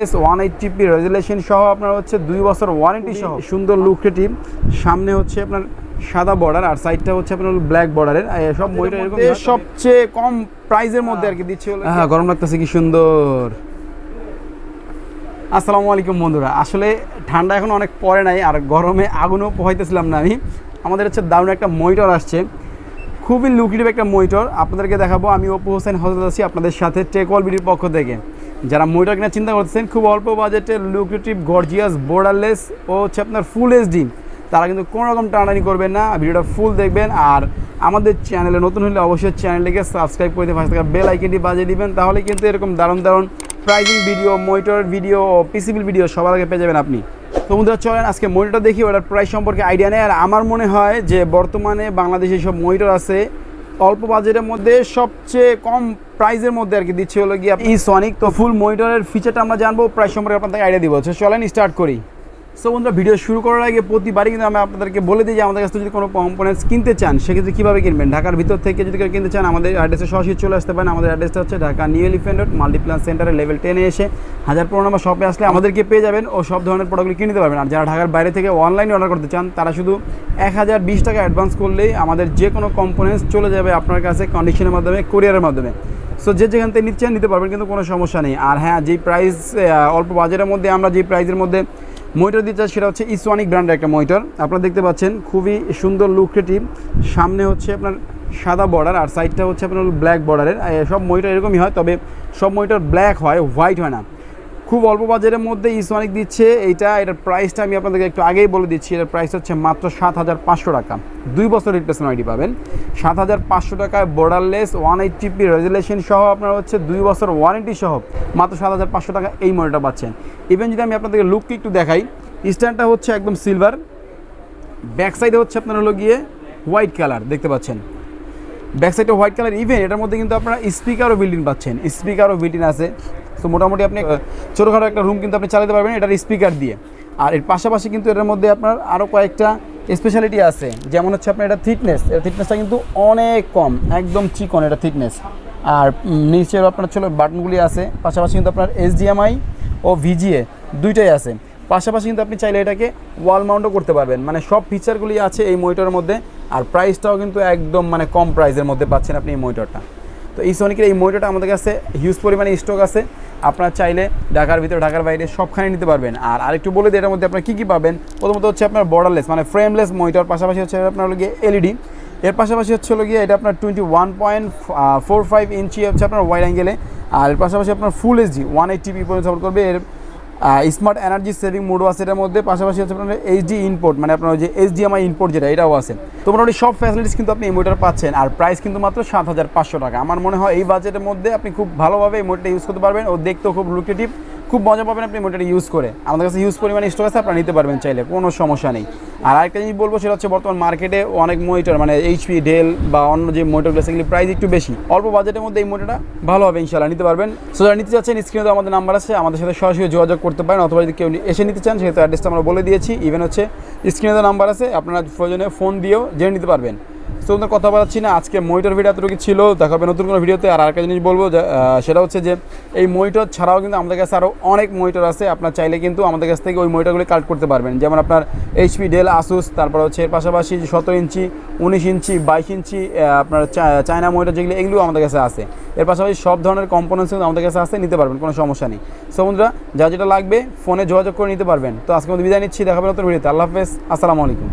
180p resolution সহ আপনার হচ্ছে 2 বছর ওয়ারেন্টি সহ সুন্দর লুক্রেটিভ। সামনে হচ্ছে আপনার সাদা বর্ডার আর সাইডটা হচ্ছে আপনার ব্ল্যাক বর্ডারের। সব মনিটর এরকম সবচেয়ে কম প্রাইসের মধ্যে আর কি দিচ্ছে। হ্যাঁ, গরম লাগতেছে কি সুন্দর। আসসালামু আলাইকুম বন্ধুরা, আসলে ঠান্ডা এখন অনেক পরে নাই আর গরমে আগুনও পোহাইতেছিলাম না আমি। আমাদের হচ্ছে দারুণ একটা মনিটর আসছে, খুবই লুক্রেটিভ একটা মনিটর আপনাদেরকে দেখাবো। আমি অপু হোসেন হজরত আছি আপনাদের সাথে টেকওয়াল ভিডিওর পক্ষ থেকে। যারা মনিটর কেনার চিন্তা করতেছেন খুব অল্প বাজেটে লুক্রেটিভ গর্জিয়াস বর্ডারলেস ও হচ্ছে আপনার ফুল এইচডি, তারা কিন্তু কোনো রকম টানাটানি করবেন না, ভিডিওটা ফুল দেখবেন। আর আমাদের চ্যানেলে নতুন হলে অবশ্যই চ্যানেলটিকে সাবস্ক্রাইব করে দিয়ে পাশে থাকা বেল আইকনটি বাজিয়ে দিবেন, তাহলে কিন্তু এরকম দারুণ দারুণ pricing video, monitor video, পিসিবিল video সবার আগে পেয়ে যাবেন আপনি। তো বন্ধুরা চলেন আজকে মনিটর দেখি, ওটার প্রাইস সম্পর্কে আইডিয়া নেই। আর আমার মনে হয় যে বর্তমানে বাংলাদেশে সব মনিটর আছে অল্প বাজেটের মধ্যে সবচেয়ে কম প্রাইসের মধ্যে আর কি দিচ্ছে হলো গিয়ে সনিক। তো ফুল মনিটরের ফিচারটা আমরা জানবো, প্রাইস সম্পর্কে আপনাদের আইডিয়া দিব। চলেন স্টার্ট করি। সো বন্ধুরা ভিডিও শুরু করার আগে প্রতিবারই কিন্তু আমি আপনাদেরকে বলে দিই যে আমাদের কাছে যদি কোনো কম্পোনেন্টস কিনতে চান সেক্ষেত্রে কীভাবে কিনবেন। ঢাকার ভিতর থেকে যদি কেউ কিনতে চান আমাদের অ্যাড্রেসে সরাসরি চলে আসতে পারেন। আমাদের অ্যাড্রেসটা হচ্ছে Dhaka new elephant road Multiplan সেন্টারে লেভেল 10-এ এসে 1015 নম্বর শপে আসলে আমাদেরকে পেয়ে যাবেন ও সব ধরনের প্রোডাক্টগুলি কিনে নিতে পারবেন। আর যারা ঢাকার বাইরে থেকে অনলাইনে অর্ডার করতে চান তারা শুধু 1020 টাকা অ্যাডভান্স করলেই আমাদের যে কোনো কম্পোনেন্টস চলে যাবে আপনার কাছে কন্ডিশনের মাধ্যমে, কুরিয়ারের মাধ্যমে। সো যে যেখান থেকে নিচ্ছেন নিতে পারবেন, কিন্তু কোনো সমস্যা নেই। আর হ্যাঁ, যেই প্রাইস অল্প বাজেটের মধ্যে আমরা যেই প্রাইসের মধ্যে মনিটর দিতে চাই সেটা হচ্ছে সনিক ব্র্যান্ডের একটা মনিটর। আপনারা দেখতে পাচ্ছেন খুবই সুন্দর লুক্রেটিভ। সামনে হচ্ছে আপনার সাদা বর্ডার আর সাইডটা হচ্ছে আপনার ব্ল্যাক বর্ডারের। সব মনিটর এরকমই হয়, তবে সব মনিটর ব্ল্যাক হয়, হোয়াইট হয় না। খুব অল্প বাজেটের মধ্যে সনিক দিচ্ছে এটার প্রাইসটা আমি আপনাদেরকে একটু আগেই বলে দিচ্ছি। এটার প্রাইস হচ্ছে মাত্র 7500 টাকা। 2 বছর রিপ্লেসমেন্ট ওয়ারেন্টি পাবেন 7500 টাকায় বর্ডারলেস 180p রেজুলেশন সহ আপনার হচ্ছে 2 বছর ওয়ারেন্টি সহ মাত্র 7500 টাকা এই মনিটরটা পাচ্ছেন। ইভেন যদি আমি আপনাদেরকে লুকটি একটু দেখাই, স্ট্যান্ডটা হচ্ছে একদম সিলভার, ব্যাক সাইডে হচ্ছে আপনার হলো গিয়ে হোয়াইট কালার দেখতে পাচ্ছেন, ব্যাক সাইডে হোয়াইট কালার। ইভেন এটার মধ্যে কিন্তু আপনারা স্পিকারও বিল্ট-ইন পাচ্ছেন, স্পিকারও বিল্ট-ইন আছে। তো মোটামুটি আপনি ছোটোখাটো একটা রুম কিন্তু আপনি চালাতে পারবেন এটার স্পিকার দিয়ে। আর এর পাশাপাশি কিন্তু এটার মধ্যে আপনার আরও কয়েকটা স্পেশালিটি আছে, যেমন হচ্ছে আপনার এটা থিকনেসটা কিন্তু অনেক কম, একদম চিকন এটা থিকনেস। আর নিচের আপনার ছিল বাটনগুলি আছে, পাশাপাশি কিন্তু আপনার HDMI ও VGA দুইটাই আছে। পাশাপাশি কিন্তু আপনি চাইলে এটাকে ওয়াল মাউন্টও করতে পারবেন, মানে সব ফিচারগুলি আছে এই মনিটরের মধ্যে। আর প্রাইসটাও কিন্তু একদম মানে কম প্রাইসের মধ্যে পাচ্ছেন আপনি এই মনিটরটা। তো এই সনিকের এই মনিটরটা আমাদের কাছে হিউজ পরিমাণে স্টক আছে, আপনারা চাইলে ঢাকার ভিতরে ঢাকার বাইরে সবখানে নিতে পারবেন। আর আরেকটু বলে দিই এটার মধ্যে আপনার কী কী পাবেন। প্রথমত হচ্ছে আপনার বর্ডারলেস মানে ফ্রেমলেস মনিটর, পাশাপাশি হচ্ছে আপনার হলো গিয়ে LED, এর পাশাপাশি হচ্ছে হলো গিয়ে এটা আপনার 21.45 ইঞ্চি হচ্ছে আপনার ওয়াইড অ্যাঙ্গেলে। আর এর পাশাপাশি আপনার ফুল এইচডি 180p পর্যন্ত সাপোর্ট করবে। এর স্মার্ট এনার্জি সেভিং মোডও আছে এটার মধ্যে, পাশাপাশি হচ্ছে আপনার HD ইনপোর্ট মানে আপনার যে HDMI ইনপোর্ট যেটা এটাও আছে। তো মোটামুটি সব ফ্যাসিলিটিস কিন্তু আপনি এই মনিটর পাচ্ছেন। আর প্রাইস কিন্তু মাত্র 7500 টাকা। আমার মনে হয় এই বাজেটের মধ্যে আপনি খুব ভালোভাবে এই মনিটরটা ইউজ করতে পারবেন ও দেখতেও খুব লুক্রেটিভ, খুব মজা পাবেন আপনি মনিটরটা ইউজ করে। আমাদের কাছে হিউজ পরিমাণে স্টক আছে, আপনারা নিতে পারবেন চাইলে, কোনো সমস্যা নেই। আর আরেকটা জিনিস বলবো সেটা হচ্ছে বর্তমান মার্কেটে অনেক মনিটর মানে HP, ডেল বা অন্য যে মনিটরগুলো সেগুলি প্রাইস একটু বেশি। অল্প বাজেটের মধ্যে এই মনিটরটা ভালো হবে, ইনশাআল্লাহ নিতে পারবেন। সো যারা নিতে চাচ্ছেন স্ক্রিনে তো আমাদের নাম্বার আছে, আমাদের সাথে সরাসরি যোগাযোগ করতে পারেন, অথবা যদি কেউ এসে নিতে চান সেহেতু অ্যাড্রেসটা আমরা বলে দিয়েছি। ইভেন হচ্ছে স্ক্রিনে তো নাম্বার আছে, আপনারা প্রয়োজনে ফোন দিয়েও জেনে নিতে পারবেন। সো ওদের কথা বলাচ্ছি না, আজকে মনিটর ভিডিও এতটুকু ছিল, দেখা হবে নতুন কোনো ভিডিওতে। আর আরেকটা জিনিস বলবো সেটা হচ্ছে যে এই মনিটর ছাড়াও কিন্তু আমাদের কাছে আরও অনেক মনিটর আছে, আপনার চাইলে কিন্তু আমাদের কাছ থেকে ওই মনিটরগুলি কালেক্ট করতে পারবেন। যেমন আপনার HP, ডেল, আসুস, তারপর হচ্ছে এর পাশাপাশি 17 ইঞ্চি, 19 ইঞ্চি, 22 ইঞ্চি আপনার চায়না মনিটর যেগুলো এগুলো আমাদের কাছে আছে। এর পাশাপাশি সব ধরনের কম্পোনেন্টস কিন্তু আমাদের কাছে আছে, নিতে পারবেন, কোনো সমস্যা নেই। সো বন্ধুরা যা যেটা লাগবে ফোনে যোগাযোগ করে নিতে পারবেন। তো আজকে মধ্যে বিদায় নিচ্ছি, দেখা হবে নতুন ভিডিওতে। আল্লাহ হাফেজ, আসসালামু আলাইকুম।